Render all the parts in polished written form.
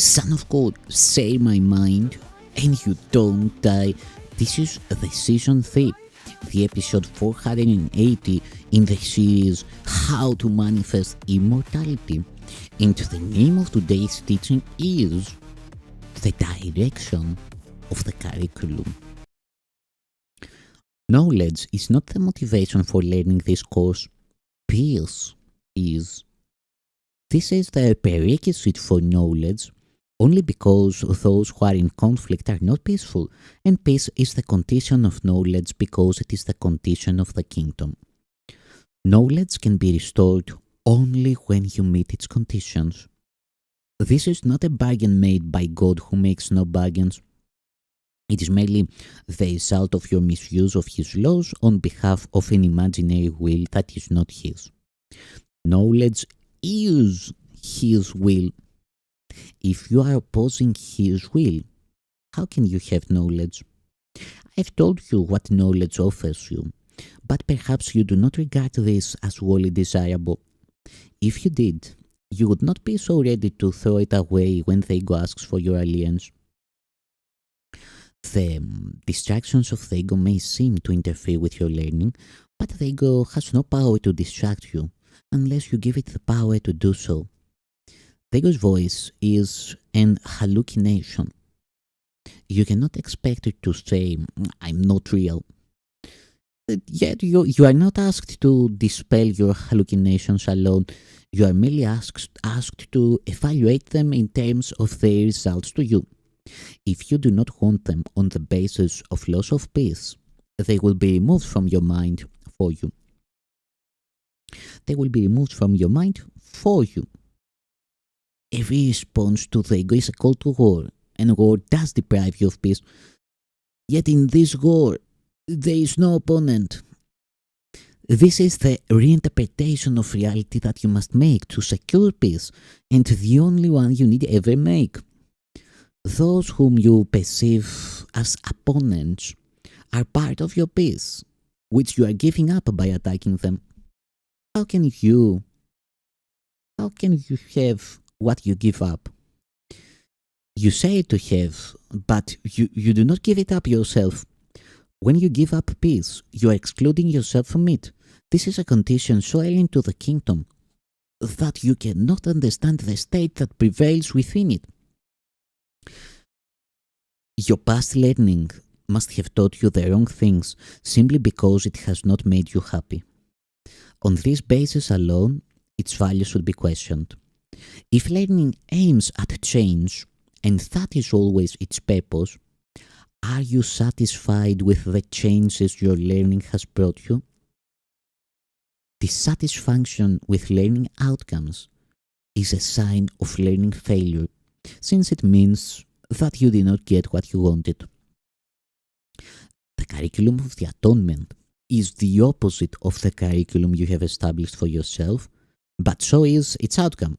Son of God, say my mind, and you don't die. This is the season 3, the episode 480 in the series How to Manifest Immortality. And the name of today's teaching is the direction of the curriculum. Knowledge is not the motivation for learning this course. Peace is. This is the prerequisite for knowledge, only because those who are in conflict are not peaceful, and peace is the condition of knowledge because it is the condition of the kingdom. Knowledge can be restored only when you meet its conditions. This is not a bargain made by God who makes no bargains. It is merely the result of your misuse of His laws on behalf of an imaginary will that is not His. Knowledge is His will. If you are opposing His will, how can you have knowledge? I've told you what knowledge offers you, but perhaps you do not regard this as wholly desirable. If you did, you would not be so ready to throw it away when the ego asks for your allegiance. The distractions of the ego may seem to interfere with your learning, but the ego has no power to distract you unless you give it the power to do so. The ego's voice is an hallucination. You cannot expect it to say, "I'm not real." Yet you are not asked to dispel your hallucinations alone. You are merely asked to evaluate them in terms of their results to you. If you do not want them on the basis of loss of peace, they will be removed from your mind for you. They will be removed from your mind for you. Every response to the ego is a call to war, and war does deprive you of peace. Yet in this war, there is no opponent. This is the reinterpretation of reality that you must make to secure peace, and the only one you need ever make. Those whom you perceive as opponents are part of your peace, which you are giving up by attacking them. How can you have what you give up? You say to have, but you do not give it up yourself. When you give up peace, you are excluding yourself from it. This is a condition so alien to the kingdom that you cannot understand the state that prevails within it. Your past learning must have taught you the wrong things simply because it has not made you happy. On this basis alone, its value should be questioned. If learning aims at change, and that is always its purpose, are you satisfied with the changes your learning has brought you? Dissatisfaction with learning outcomes is a sign of learning failure, since it means that you did not get what you wanted. The curriculum of the atonement is the opposite of the curriculum you have established for yourself, but so is its outcome.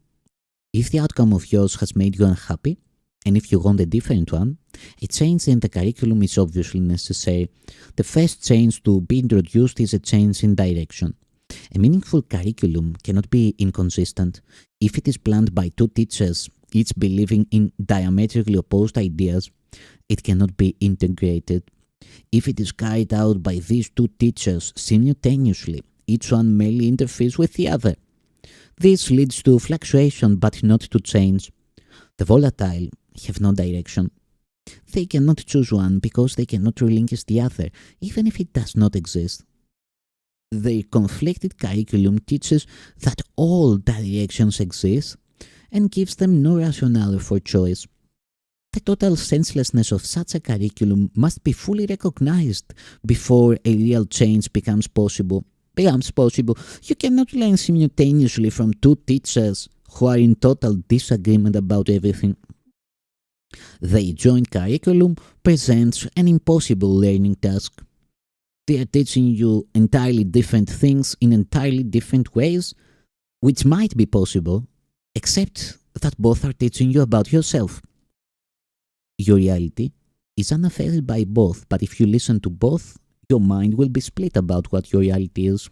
If the outcome of yours has made you unhappy, and if you want a different one, a change in the curriculum is obviously necessary. The first change to be introduced is a change in direction. A meaningful curriculum cannot be inconsistent. If it is planned by two teachers, each believing in diametrically opposed ideas, it cannot be integrated. If it is carried out by these two teachers simultaneously, each one merely interferes with the other. This leads to fluctuation but not to change. The volatile have no direction. They cannot choose one because they cannot relinquish the other, even if it does not exist. Their conflicted curriculum teaches that all directions exist and gives them no rationale for choice. The total senselessness of such a curriculum must be fully recognized before a real change becomes possible. You cannot learn simultaneously from two teachers who are in total disagreement about everything. The joint curriculum presents an impossible learning task. They are teaching you entirely different things in entirely different ways, which might be possible, except that both are teaching you about yourself. Your reality is unaffected by both, but if you listen to both, your mind will be split about what your reality is.